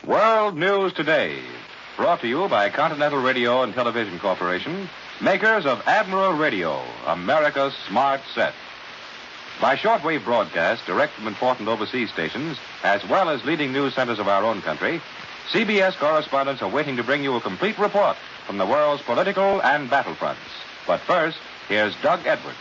World News Today, brought to you by Continental Radio and Television Corporation, makers of Admiral Radio, America's smart set. By shortwave broadcast direct from important overseas stations, as well as leading news centers of our own country, CBS correspondents are waiting to bring you a complete report from the world's political and battlefronts. But first, here's Doug Edwards.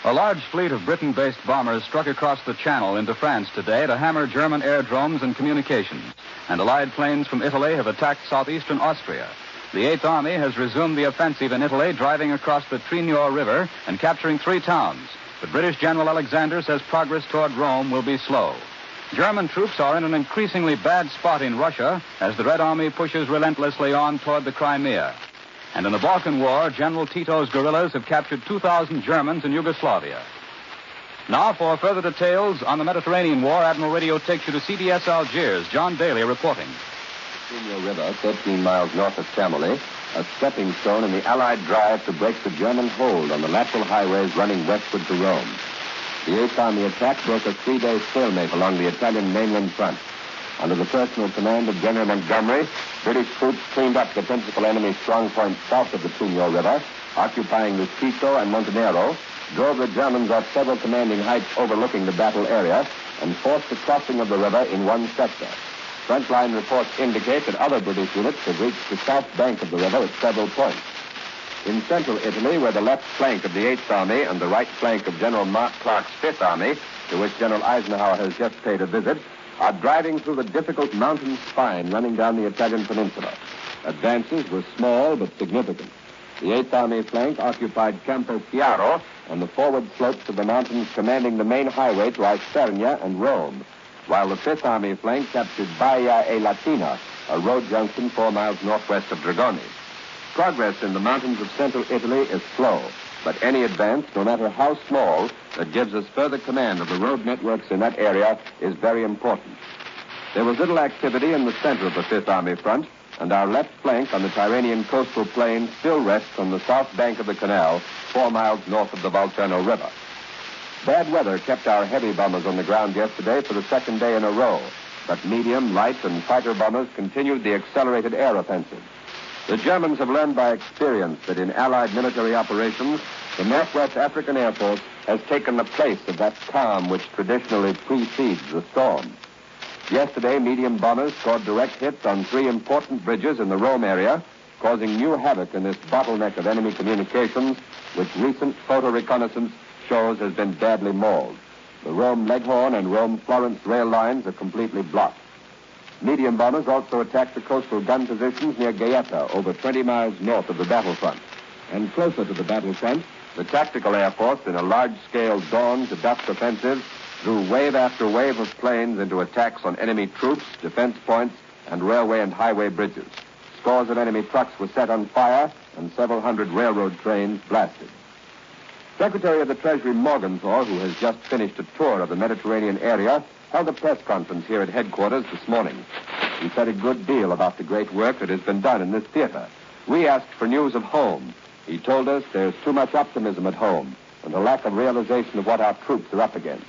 A large fleet of Britain-based bombers struck across the Channel into France today to hammer German airdromes and communications. And Allied planes from Italy have attacked southeastern Austria. The Eighth Army has resumed the offensive in Italy, driving across the Trinio River and capturing 3 towns. But British General Alexander says progress toward Rome will be slow. German troops are in an increasingly bad spot in Russia as the Red Army pushes relentlessly on toward the Crimea. And in the Balkan War, General Tito's guerrillas have captured 2,000 Germans in Yugoslavia. Now, for further details on the Mediterranean War, Admiral Radio takes you to CBS Algiers. John Daly reporting. Trinio River, 13 miles north of Chamonix, a stepping stone in the Allied drive to break the German hold on the lateral highways running westward to Rome. The Eighth Army attack broke a 3-day stalemate along the Italian mainland front. Under the personal command of General Montgomery, British troops cleaned up the principal enemy strong points south of the Trinio River, occupying Rusticco and Montenero, drove the Germans off several commanding heights overlooking the battle area, and forced the crossing of the river in one sector. Frontline reports indicate that other British units have reached the south bank of the river at several points. In central Italy, where the left flank of the Eighth Army and the right flank of General Mark Clark's Fifth Army, to which General Eisenhower has just paid a visit, are driving through the difficult mountain spine running down the Italian peninsula. Advances were small but significant. The Eighth Army flank occupied Campo Chiaro and the forward slopes of the mountains commanding the main highway to Isernia and Rome, while the Fifth Army flank captured Baia e Latina, a road junction 4 miles northwest of Dragoni. Progress in the mountains of central Italy is slow, but any advance, no matter how small, that gives us further command of the road networks in that area is very important. There was little activity in the center of the Fifth Army front, and our left flank on the Tyrrhenian coastal plain still rests on the south bank of the canal, 4 miles north of the Volturno River. Bad weather kept our heavy bombers on the ground yesterday for the second day in a row, but medium, light, and fighter bombers continued the accelerated air offensive. The Germans have learned by experience that in Allied military operations, the Northwest African Air Force has taken the place of that calm which traditionally precedes the storm. Yesterday, medium bombers scored direct hits on 3 important bridges in the Rome area, causing new havoc in this bottleneck of enemy communications, which recent photo reconnaissance shows has been badly mauled. The Rome-Leghorn and Rome-Florence rail lines are completely blocked. Medium bombers also attacked the coastal gun positions near Gaeta, over 20 miles north of the battlefront. And closer to the battlefront, the tactical Air Force, in a large-scale dawn-to-dusk offensive, threw wave after wave of planes into attacks on enemy troops, defense points, and railway and highway bridges. Scores of enemy trucks were set on fire, and several hundred railroad trains blasted. Secretary of the Treasury Morgenthau, who has just finished a tour of the Mediterranean area, held a press conference here at headquarters this morning. He said a good deal about the great work that has been done in this theater. We asked for news of home. He told us there's too much optimism at home and a lack of realization of what our troops are up against.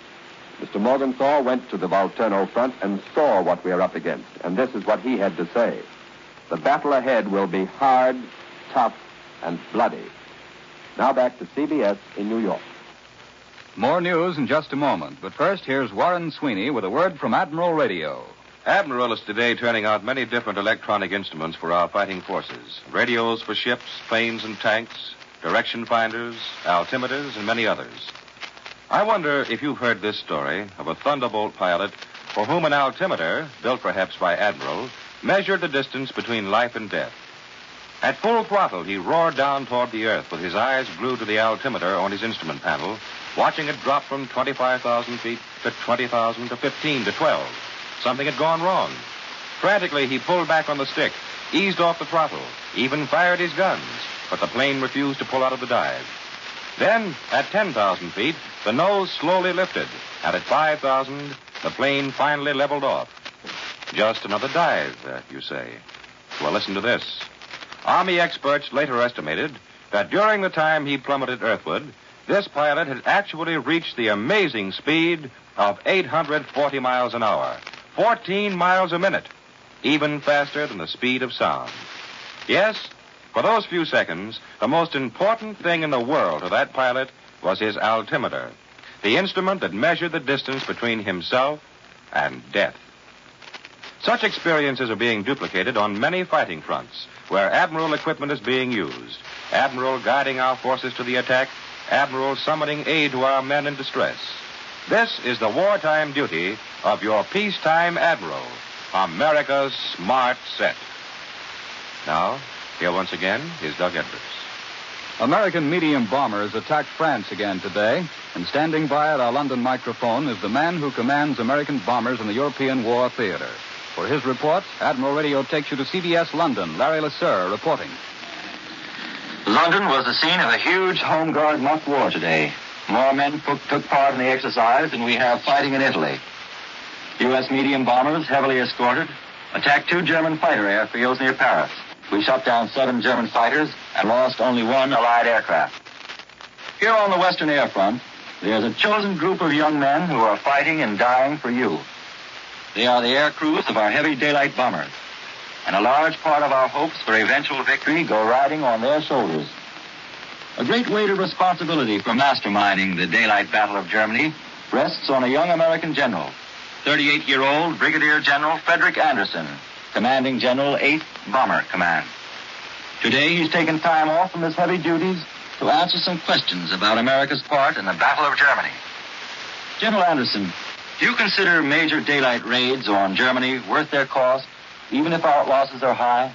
Mr. Morgenthau went to the Volturno front and saw what we are up against, and this is what he had to say. The battle ahead will be hard, tough, and bloody. Now back to CBS in New York. More news in just a moment, but first here's Warren Sweeney with a word from Admiral Radio. Admiral is today turning out many different electronic instruments for our fighting forces. Radios for ships, planes, and tanks, direction finders, altimeters, and many others. I wonder if you've heard this story of a Thunderbolt pilot for whom an altimeter, built perhaps by Admiral, measured the distance between life and death. At full throttle, he roared down toward the earth with his eyes glued to the altimeter on his instrument panel, watching it drop from 25,000 feet to 20,000 to 15 to 12. Something had gone wrong. Frantically, he pulled back on the stick, eased off the throttle, even fired his guns, but the plane refused to pull out of the dive. Then, at 10,000 feet, the nose slowly lifted, and at 5,000, the plane finally leveled off. Just another dive, you say. Well, listen to this. Army experts later estimated that during the time he plummeted earthward, this pilot had actually reached the amazing speed of 840 miles an hour, 14 miles a minute. even faster than the speed of sound. Yes, for those few seconds, the most important thing in the world to that pilot was his altimeter, the instrument that measured the distance between himself and death. Such experiences are being duplicated on many fighting fronts where Admiral equipment is being used. Admiral guiding our forces to the attack, Admiral summoning aid to our men in distress. This is the wartime duty of your peacetime Admiral, America's smart set. Now, here once again is Doug Edwards. American medium bombers attacked France again today, and standing by at our London microphone is the man who commands American bombers in the European War Theater. For his report, Admiral Radio takes you to CBS London. Larry LaSueur reporting. London was the scene of a huge Home Guard mock war today. More men took part in the exercise than we have fighting in Italy. U.S. medium bombers, heavily escorted, attacked 2 German fighter airfields near Paris. We shot down 7 German fighters and lost only 1 Allied aircraft. Here on the Western Air Front, there's a chosen group of young men who are fighting and dying for you. They are the air crews of our heavy daylight bombers, and a large part of our hopes for eventual victory go riding on their shoulders. A great weight of responsibility for masterminding the daylight battle of Germany rests on a young American general, 38-year-old Brigadier General Frederick Anderson, commanding General 8th Bomber Command. Today he's taken time off from his heavy duties to answer some questions about America's part in the Battle of Germany. General Anderson, do you consider major daylight raids on Germany worth their cost, even if our losses are high?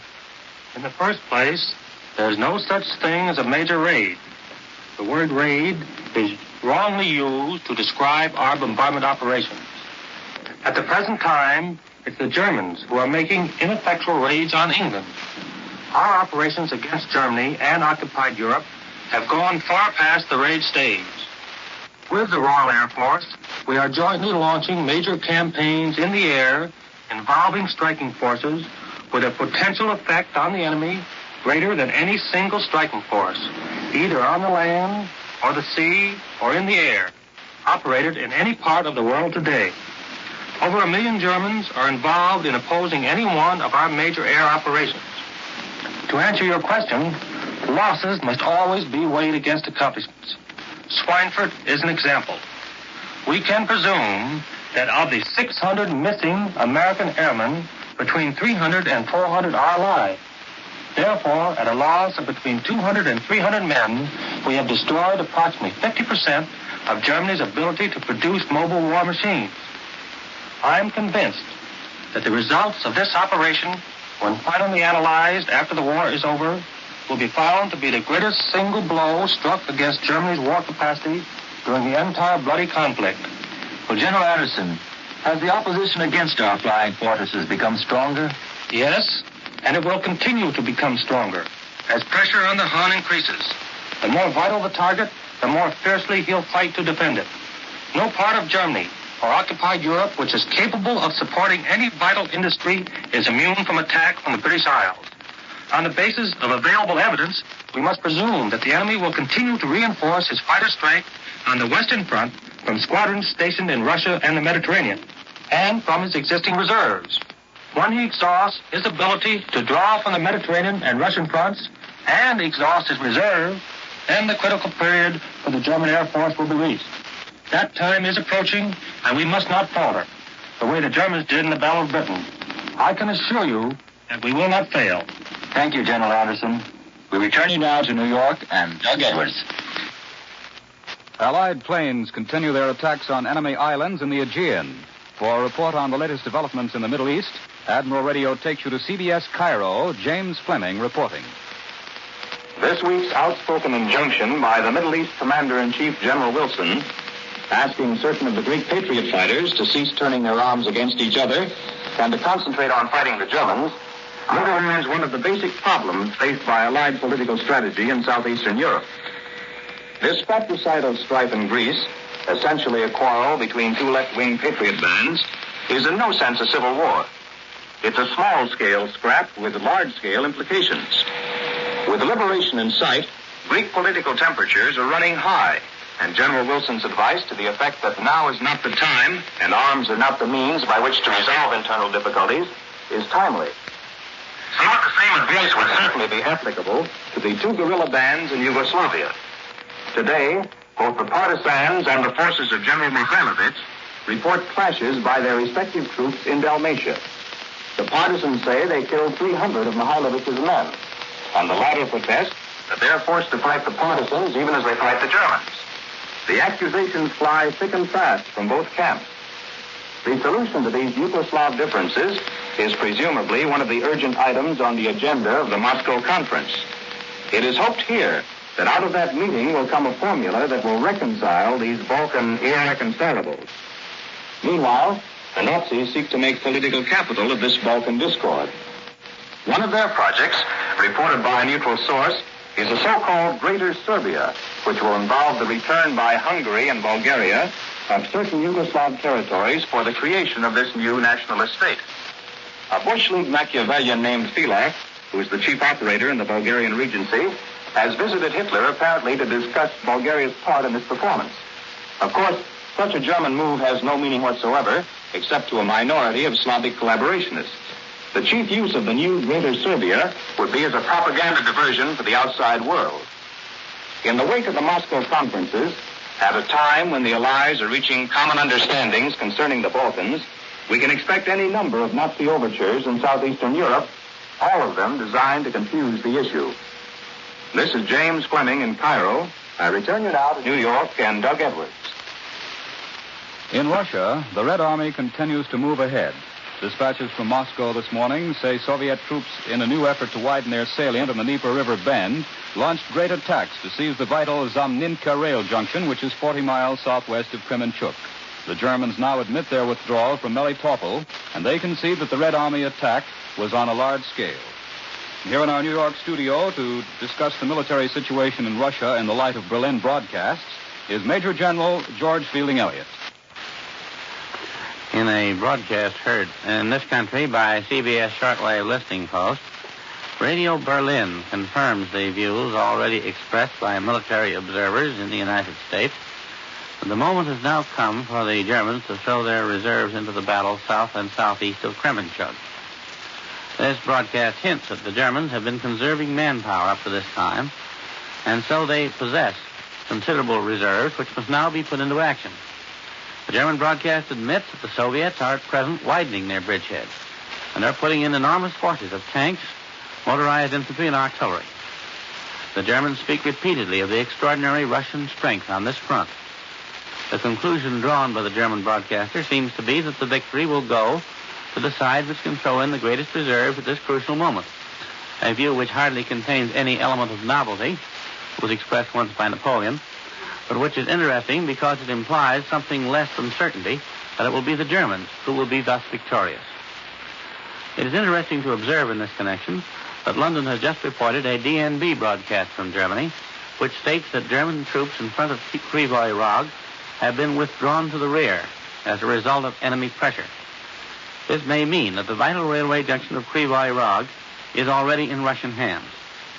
In the first place, there's no such thing as a major raid. The word raid is wrongly used to describe our bombardment operations. At the present time, it's the Germans who are making ineffectual raids on England. Our operations against Germany and occupied Europe have gone far past the raid stage. With the Royal Air Force, we are jointly launching major campaigns in the air involving striking forces with a potential effect on the enemy greater than any single striking force, either on the land or the sea or in the air, operated in any part of the world today. Over 1 million Germans are involved in opposing any one of our major air operations. To answer your question, losses must always be weighed against accomplishments. Schweinfurt is an example. We can presume that of the 600 missing American airmen, between 300 and 400 are alive. Therefore, at a loss of between 200 and 300 men, we have destroyed approximately 50% of Germany's ability to produce mobile war machines. I am convinced that the results of this operation, when finally analyzed after the war is over, will be found to be the greatest single blow struck against Germany's war capacity during the entire bloody conflict. Well, General Anderson, has the opposition against our flying fortresses become stronger? Yes, and it will continue to become stronger as pressure on the Hun increases. The more vital the target, the more fiercely he'll fight to defend it. No part of Germany or occupied Europe which is capable of supporting any vital industry is immune from attack from the British Isles. On the basis of available evidence, we must presume that the enemy will continue to reinforce his fighter strength on the Western Front from squadrons stationed in Russia and the Mediterranean, and from his existing reserves. When he exhausts his ability to draw from the Mediterranean and Russian fronts, and exhausts his reserve, then the critical period for the German Air Force will be reached. That time is approaching, and we must not falter, the way the Germans did in the Battle of Britain. I can assure you that we will not fail. Thank you, General Anderson. We return you now to New York and Doug Edwards. Allied planes continue their attacks on enemy islands in the Aegean. For a report on the latest developments in the Middle East, Admiral Radio takes you to CBS Cairo. James Fleming reporting. This week's outspoken injunction by the Middle East Commander-in-Chief General Wilson, asking certain of the Greek Patriot fighters to cease turning their arms against each other and to concentrate on fighting the Germans, underlines one of the basic problems faced by Allied political strategy in southeastern Europe. This fratricidal strife in Greece, essentially a quarrel between 2 left-wing patriot bands, is in no sense a civil war. It's a small-scale scrap with large-scale implications. With liberation in sight, Greek political temperatures are running high, and General Wilson's advice to the effect that now is not the time and arms are not the means by which to resolve internal difficulties is timely. Somewhat the same advice would certainly be applicable to the two guerrilla bands in Yugoslavia. Today, both the partisans and the forces of General Mihailovich report clashes by their respective troops in Dalmatia. The partisans say they killed 300 of Mihailovich's men, and the latter protest that they're forced to fight the partisans even as they fight the Germans. The accusations fly thick and fast from both camps. The solution to these Yugoslav differences is presumably one of the urgent items on the agenda of the Moscow conference. It is hoped here that out of that meeting will come a formula that will reconcile these Balkan irreconcilables. Meanwhile, the Nazis seek to make political capital of this Balkan discord. One of their projects, reported by a neutral source, is a so-called Greater Serbia, which will involve the return by Hungary and Bulgaria of certain Yugoslav territories for the creation of this new nationalist state. A Bush League Machiavellian named Filat, who is the chief operator in the Bulgarian Regency, has visited Hitler apparently to discuss Bulgaria's part in this performance. Of course, such a German move has no meaning whatsoever, except to a minority of Slavic collaborationists. The chief use of the new Greater Serbia would be as a propaganda diversion for the outside world. In the wake of the Moscow conferences, at a time when the Allies are reaching common understandings concerning the Balkans, we can expect any number of Nazi overtures in southeastern Europe, all of them designed to confuse the issue. This is James Fleming in Cairo. I return you now to New York and Doug Edwards. In Russia, the Red Army continues to move ahead. Dispatches from Moscow this morning say Soviet troops, in a new effort to widen their salient on the Dnieper River bend, launched great attacks to seize the vital Zamninka rail junction, which is 40 miles southwest of Kremenchuk. The Germans now admit their withdrawal from Melitopol, and they concede that the Red Army attack was on a large scale. Here in our New York studio to discuss the military situation in Russia in the light of Berlin broadcasts is Major General George Fielding Eliot. In a broadcast heard in this country by CBS shortwave listening post, Radio Berlin confirms the views already expressed by military observers in the United States. The moment has now come for the Germans to throw their reserves into the battle south and southeast of Kremenchuk. This broadcast hints that the Germans have been conserving manpower up to this time, and so they possess considerable reserves which must now be put into action. The German broadcast admits that the Soviets are at present widening their bridgeheads, and are putting in enormous forces of tanks, motorized infantry, and artillery. The Germans speak repeatedly of the extraordinary Russian strength on this front. The conclusion drawn by the German broadcaster seems to be that the victory will go to the side which can throw in the greatest reserves at this crucial moment, a view which hardly contains any element of novelty, was expressed once by Napoleon, but which is interesting because it implies something less than certainty that it will be the Germans who will be thus victorious. It is interesting to observe in this connection that London has just reported a DNB broadcast from Germany, which states that German troops in front of Krivoy Rog have been withdrawn to the rear as a result of enemy pressure. This may mean that the vital railway junction of Krivoy Rog is already in Russian hands,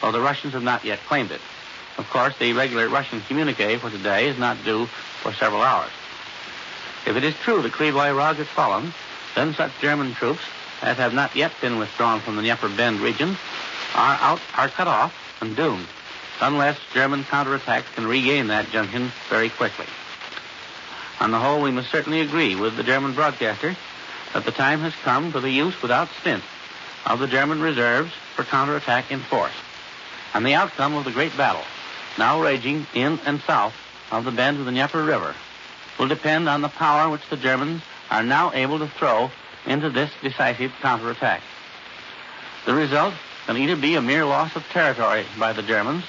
though the Russians have not yet claimed it. Of course, the regular Russian communique for today is not due for several hours. If it is true that Krivoy Rog has fallen, then such German troops as have not yet been withdrawn from the Dnieper Bend region are cut off and doomed, unless German counterattacks can regain that junction very quickly. On the whole, we must certainly agree with the German broadcaster that the time has come for the use without stint of the German reserves for counterattack in force. And the outcome of the great battle, now raging in and south of the bend of the Dnieper River, will depend on the power which the Germans are now able to throw into this decisive counterattack. The result can either be a mere loss of territory by the Germans,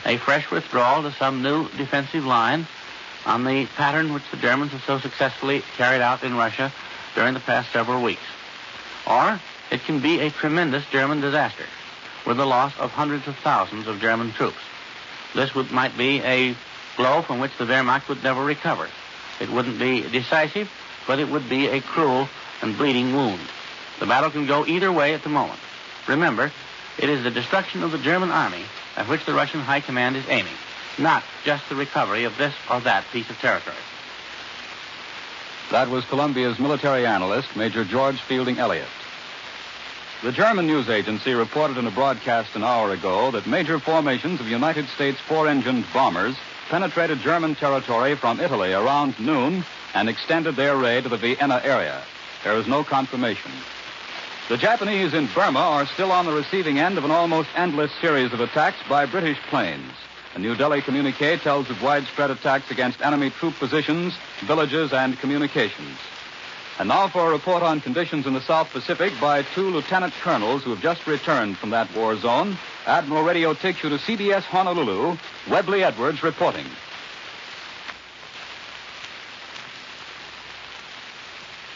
a fresh withdrawal to some new defensive line on the pattern which the Germans have so successfully carried out in Russia during the past several weeks. Or it can be a tremendous German disaster with the loss of hundreds of thousands of German troops. This might be a blow from which the Wehrmacht would never recover. It wouldn't be decisive, but it would be a cruel and bleeding wound. The battle can go either way at the moment. Remember, it is the destruction of the German army at which the Russian High Command is aiming, not just the recovery of this or that piece of territory. That was Columbia's military analyst, Major George Fielding Eliot. The German news agency reported in a broadcast an hour ago that major formations of United States four-engined bombers penetrated German territory from Italy around noon and extended their raid to the Vienna area. There is no confirmation. The Japanese in Burma are still on the receiving end of an almost endless series of attacks by British planes. A New Delhi communique tells of widespread attacks against enemy troop positions, villages, and communications. And now for a report on conditions in the South Pacific by two lieutenant colonels who have just returned from that war zone. Admiral Radio takes you to CBS Honolulu. Webley Edwards reporting.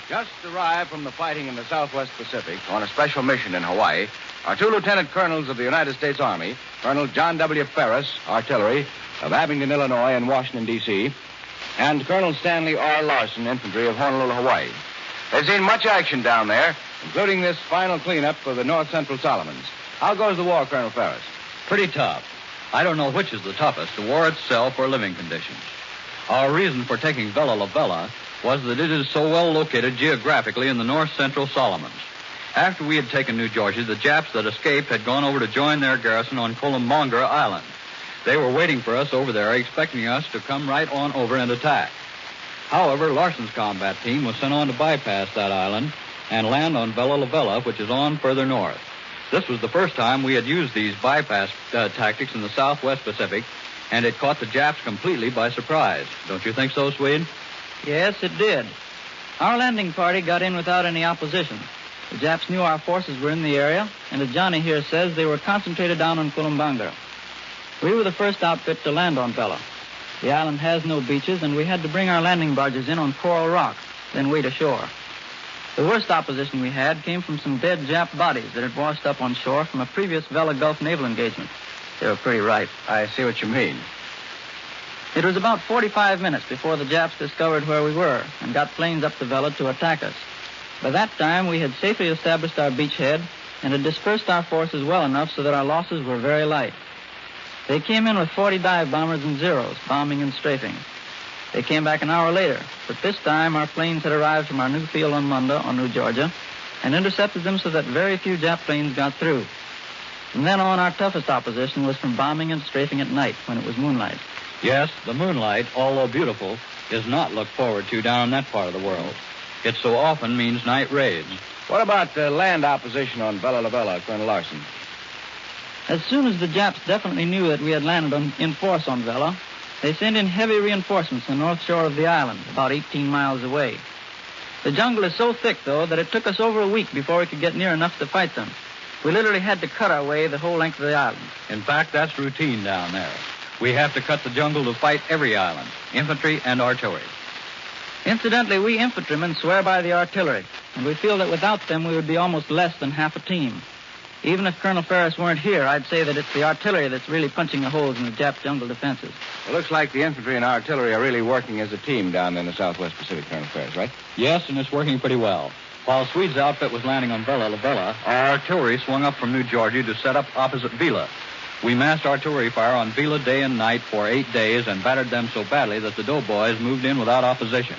Just arrived from the fighting in the Southwest Pacific on a special mission in Hawaii are two lieutenant colonels of the United States Army, Colonel John W. Ferris, artillery, of Abingdon, Illinois, and Washington, D.C., and Colonel Stanley R. Larson, infantry, of Honolulu, Hawaii. They've seen much action down there, including this final cleanup of the North Central Solomons. How goes the war, Colonel Ferris? Pretty tough. I don't know which is the toughest, the war itself or living conditions. Our reason for taking Vella La Vella was that it is so well located geographically in the North Central Solomons. After we had taken New Georgia, the Japs that escaped had gone over to join their garrison on Columbonga Island. They were waiting for us over there, expecting us to come right on over and attack. However, Larson's combat team was sent on to bypass that island and land on Vella La Vella, which is on further north. This was the first time we had used these bypass tactics in the Southwest Pacific, and it caught the Japs completely by surprise. Don't you think so, Swede? Yes, it did. Our landing party got in without any opposition. The Japs knew our forces were in the area, and as Johnny here says, they were concentrated down on Columbonga. We were the first outfit to land on Vella. The island has no beaches, and we had to bring our landing barges in on Coral Rock, then wait ashore. The worst opposition we had came from some dead Jap bodies that had washed up on shore from a previous Vella Gulf naval engagement. They were pretty ripe. I see what you mean. It was about 45 minutes before the Japs discovered where we were and got planes up to Vella to attack us. By that time, we had safely established our beachhead and had dispersed our forces well enough so that our losses were very light. They came in with 40 dive bombers and Zeros, bombing and strafing. They came back an hour later, but this time our planes had arrived from our new field on Munda, on New Georgia, and intercepted them so that very few Jap planes got through. From then on, our toughest opposition was from bombing and strafing at night when it was moonlight. Yes, the moonlight, although beautiful, is not looked forward to down in that part of the world. It so often means night raids. What about land opposition on Vella La Vella, Colonel Larson? As soon as the Japs definitely knew that we had landed in force on Vella, they sent in heavy reinforcements on the north shore of the island, about 18 miles away. The jungle is so thick, though, that it took us over a week before we could get near enough to fight them. We literally had to cut our way the whole length of the island. In fact, that's routine down there. We have to cut the jungle to fight every island, infantry and artillery. Incidentally, we infantrymen swear by the artillery, and we feel that without them we would be almost less than half a team. Even if Colonel Ferris weren't here, I'd say that it's the artillery that's really punching the holes in the Jap jungle defenses. It looks like the infantry and artillery are really working as a team down in the Southwest Pacific, Colonel Ferris, right? Yes, and it's working pretty well. While Swede's outfit was landing on Vella La Vella, our artillery swung up from New Georgia to set up opposite Vila. We massed artillery fire on Vila day and night for 8 days and battered them so badly that the doughboys moved in without opposition.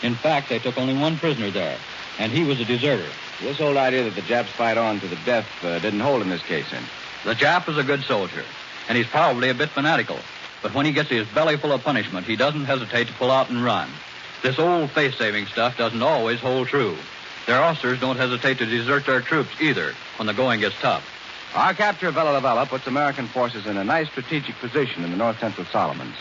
In fact, they took only one prisoner there, and he was a deserter. This old idea that the Japs fight on to the death didn't hold in this case, then. The Jap is a good soldier, and he's probably a bit fanatical. But when he gets his belly full of punishment, he doesn't hesitate to pull out and run. This old face-saving stuff doesn't always hold true. Their officers don't hesitate to desert their troops either when the going gets tough. Our capture of Vella La Vella puts American forces in a nice strategic position in the North Central Solomons.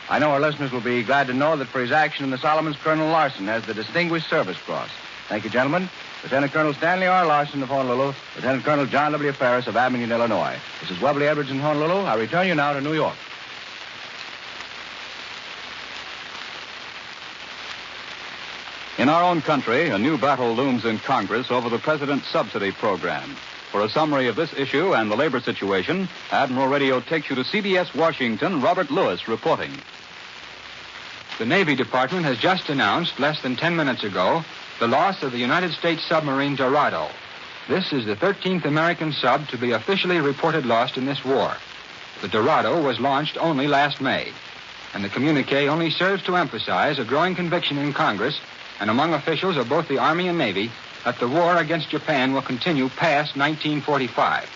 I know our listeners will be glad to know that for his action in the Solomons, Colonel Larson has the Distinguished Service Cross. Thank you, gentlemen. Lieutenant Colonel Stanley R. Larson of Honolulu, Lieutenant Colonel John W. Ferris of Abingdon, Illinois. This is Webley Edwards in Honolulu. I return you now to New York. In our own country, a new battle looms in Congress over the President's subsidy program. For a summary of this issue and the labor situation, Admiral Radio takes you to CBS Washington, Robert Lewis reporting. The Navy Department has just announced, less than 10 minutes ago, the loss of the United States submarine Dorado. This is the 13th American sub to be officially reported lost in this war. The Dorado was launched only last May, and the communique only serves to emphasize a growing conviction in Congress and among officials of both the Army and Navy that the war against Japan will continue past 1945.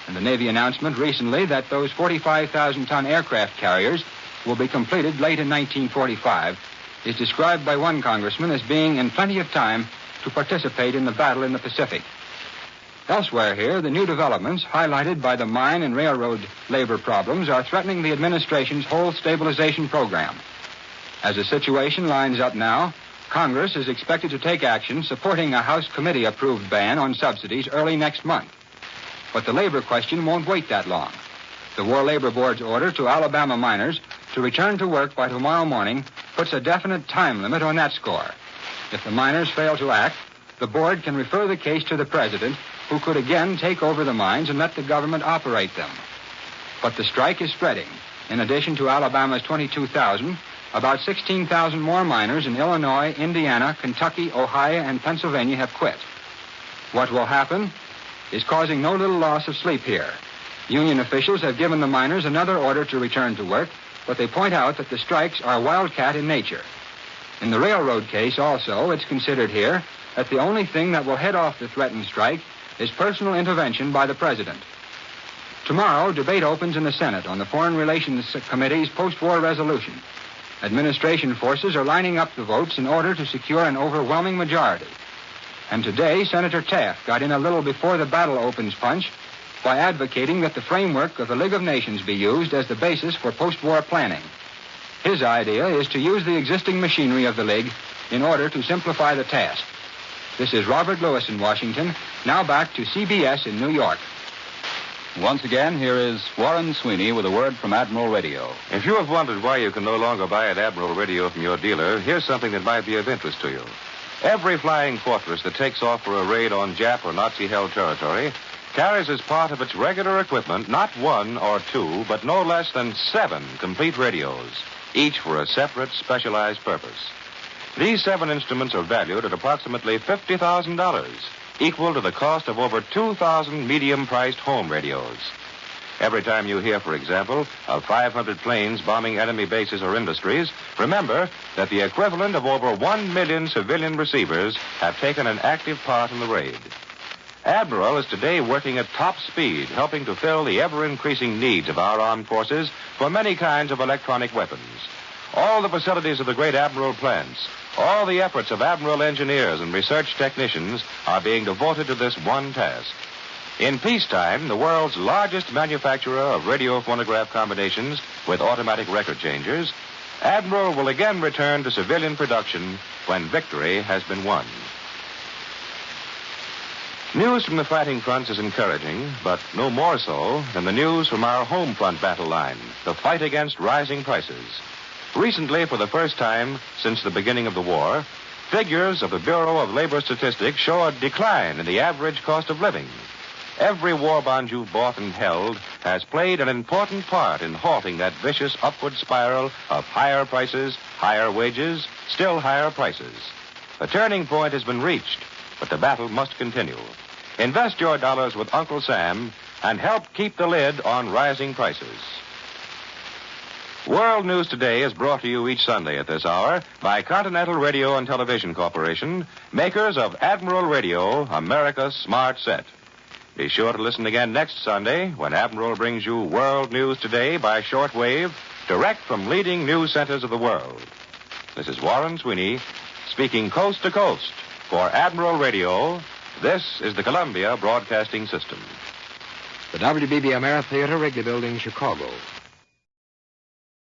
And the Navy announcement recently that those 45,000-ton aircraft carriers will be completed late in 1945 is described by one congressman as being in plenty of time to participate in the battle in the Pacific. Elsewhere here, the new developments, highlighted by the mine and railroad labor problems, are threatening the administration's whole stabilization program. As the situation lines up now, Congress is expected to take action supporting a House committee-approved ban on subsidies early next month. But the labor question won't wait that long. The War Labor Board's order to Alabama miners to return to work by tomorrow morning puts a definite time limit on that score. If the miners fail to act, the board can refer the case to the president, who could again take over the mines and let the government operate them. But the strike is spreading. In addition to Alabama's 22,000, about 16,000 more miners in Illinois, Indiana, Kentucky, Ohio, and Pennsylvania have quit. What will happen is causing no little loss of sleep here. Union officials have given the miners another order to return to work, but they point out that the strikes are wildcat in nature. In the railroad case also, it's considered here that the only thing that will head off the threatened strike is personal intervention by the president. Tomorrow, debate opens in the Senate on the Foreign Relations Committee's post-war resolution. Administration forces are lining up the votes in order to secure an overwhelming majority. And today, Senator Taft got in a little before the battle opens punch by advocating that the framework of the League of Nations be used as the basis for post-war planning. His idea is to use the existing machinery of the League in order to simplify the task. This is Robert Lewis in Washington. Now back to CBS in New York. Once again, here is Warren Sweeney with a word from Admiral Radio. If you have wondered why you can no longer buy an Admiral radio from your dealer, here's something that might be of interest to you. Every flying fortress that takes off for a raid on Jap or Nazi-held territory carries as part of its regular equipment not one or two, but no less than 7 complete radios, each for a separate, specialized purpose. These 7 instruments are valued at approximately $50,000, equal to the cost of over 2,000 medium-priced home radios. Every time you hear, for example, of 500 planes bombing enemy bases or industries, remember that the equivalent of over 1 million civilian receivers have taken an active part in the raid. Admiral is today working at top speed, helping to fill the ever-increasing needs of our armed forces for many kinds of electronic weapons. All the facilities of the great Admiral plants, all the efforts of Admiral engineers and research technicians are being devoted to this one task. In peacetime, the world's largest manufacturer of radio phonograph combinations with automatic record changers, Admiral will again return to civilian production when victory has been won. News from the fighting fronts is encouraging, but no more so than the news from our home front battle line, the fight against rising prices. Recently, for the first time since the beginning of the war, figures of the Bureau of Labor Statistics show a decline in the average cost of living. Every war bond you've bought and held has played an important part in halting that vicious upward spiral of higher prices, higher wages, still higher prices. The turning point has been reached, but the battle must continue. Invest your dollars with Uncle Sam and help keep the lid on rising prices. World News Today is brought to you each Sunday at this hour by Continental Radio and Television Corporation, makers of Admiral Radio, America's smart set. Be sure to listen again next Sunday when Admiral brings you World News Today by shortwave, direct from leading news centers of the world. This is Warren Sweeney, speaking coast to coast for Admiral Radio. This is the Columbia Broadcasting System. The WBB America Theater, Wrigley Building, Chicago.